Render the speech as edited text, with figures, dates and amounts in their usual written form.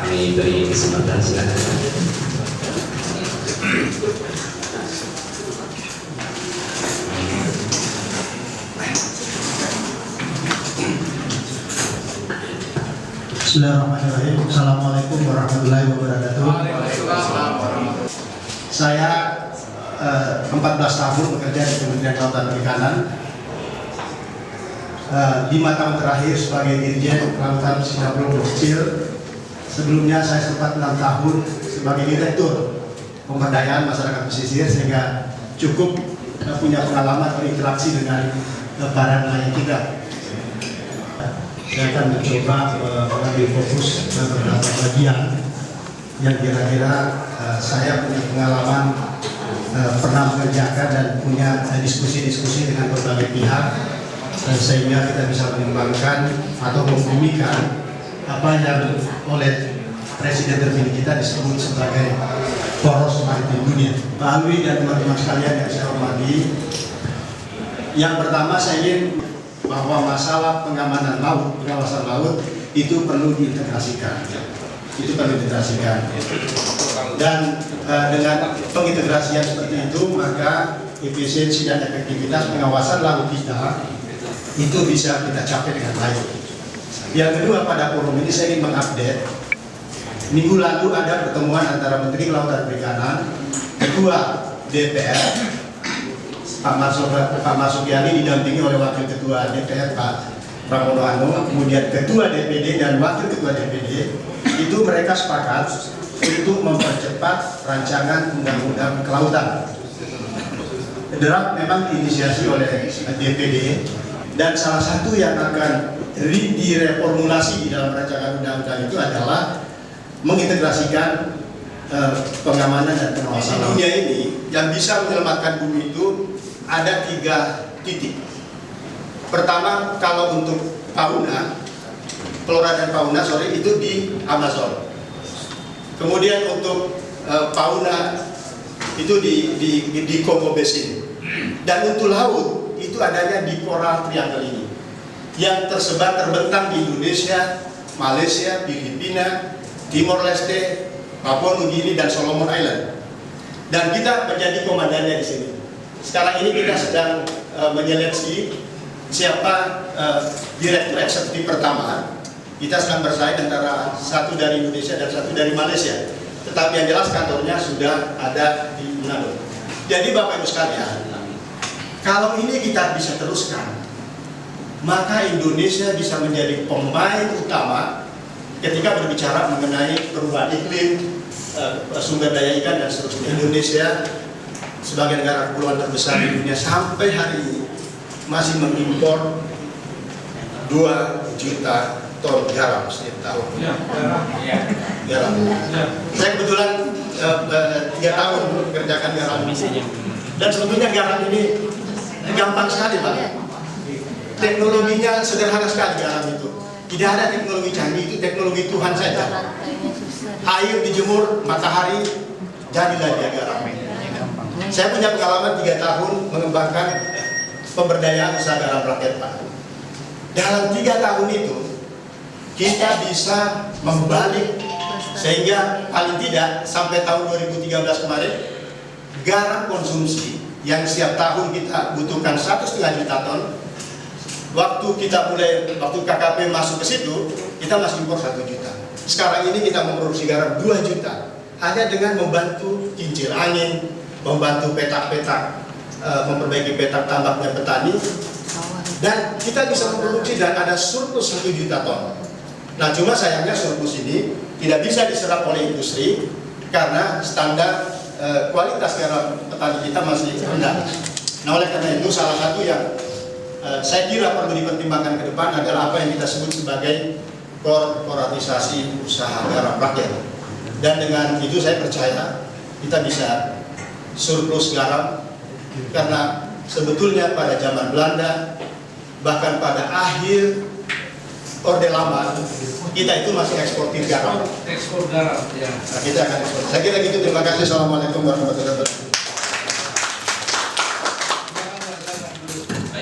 Kami beri kesempatan, silakan. Bismillahirrahmanirrahim. Assalamualaikum warahmatullahi wabarakatuh. Saya 14 tahun bekerja di Kementerian Kelautan Perikanan. 5 tahun terakhir sebagai Dirjen Kelautan Singapura Kecil. Sebelumnya saya sempat 6 tahun sebagai Direktur Pemberdayaan Masyarakat Pesisir, sehingga cukup punya pengalaman berinteraksi dengan para nelayan kita. Saya akan mencoba mengambil fokus ke beberapa bagian yang kira-kira saya punya pengalaman pernah mengerjakan dan punya diskusi-diskusi dengan berbagai pihak, sehingga kita bisa mengembangkan atau membumikan apa yang oleh Presiden terpilih kita disebut sebagai poros maritim dunia. Pak Alwi dan teman-teman sekalian yang saya hormati, yang pertama saya ingin bahwa masalah pengamanan laut, pengawasan laut itu perlu diintegrasikan. Dan dengan pengintegrasian seperti itu, maka efisiensi dan efektivitas pengawasan laut kita itu bisa kita capai dengan baik. Yang kedua, pada forum ini saya ingin mengupdate. Minggu lalu ada pertemuan antara Menteri Kelautan Perikanan, Ketua DPR Pak Marsupiani didampingi oleh Wakil Ketua DPR Pak Pramono Anung, kemudian Ketua DPD dan Wakil Ketua DPD, itu mereka sepakat untuk mempercepat rancangan undang-undang kelautan. Draft memang diinisiasi oleh DPD, dan salah satu yang akan direformulasi di dalam rancangan undang-undang itu adalah mengintegrasikan pengamanan dan pengawasan dunia ini. Yang bisa menyelamatkan bumi itu ada 3 titik. Pertama, kalau untuk fauna, flora dan fauna, itu di Amazon. Kemudian untuk fauna itu di Congo Basin. Dan untuk laut itu adanya di Coral Triangle ini, yang tersebar terbentang di Indonesia, Malaysia, Filipina, Timor Leste, Papua Nugini, dan Solomon Island. Dan kita menjadi komandannya di sini. Sekarang ini kita sedang menyeleksi siapa direktur eksekutif pertama. Kita sedang bersaing antara satu dari Indonesia dan satu dari Malaysia. Tetapi yang jelas kantornya sudah ada di Manado. Jadi Bapak Ibu sekalian, kalau ini kita bisa teruskan, maka Indonesia bisa menjadi pemain utama ketika berbicara mengenai perubahan iklim, sumber daya ikan dan seterusnya. Indonesia sebagai negara kepulauan terbesar di dunia sampai hari ini masih mengimpor 2 juta ton garam setiap tahun. Garam. Saya kebetulan 3 tahun mengerjakan garam. Dan sebetulnya garam ini gampang sekali, Pak. Teknologinya sederhana sekali garam itu. Tidak ada teknologi canggih, itu teknologi Tuhan saja. Air dijemur, matahari, jadilah dia garam. Saya punya pengalaman 3 tahun mengembangkan pemberdayaan usaha garam rakyat, Pak. Dalam 3 tahun itu kita bisa membalik, sehingga paling tidak sampai tahun 2013 kemarin, garam konsumsi yang setiap tahun kita butuhkan 1,5 juta ton. Waktu KKP masuk ke situ, kita masih impor 1 juta. Sekarang ini kita memproduksi garam 2 juta hanya dengan membantu kincir angin, membantu petak-petak, memperbaiki petak tambaknya petani, dan kita bisa memproduksi dan ada surplus 1 juta ton. Nah, cuma sayangnya surplus ini tidak bisa diserap oleh industri karena standar kualitas garam petani kita masih rendah. Nah, oleh karena itu salah satu yang saya kira perlu dipertimbangkan ke depan adalah apa yang kita sebut sebagai korporatisasi usaha garam rakyat. Dan dengan itu saya percaya kita bisa surplus garam, karena sebetulnya pada zaman Belanda, bahkan pada akhir Orde Lama, kita itu masih eksportir garam. Ekspor garam, ya. Nah, kita akan ekspor. Saya kira gitu. Terima kasih. Assalamualaikum warahmatullahi wabarakatuh.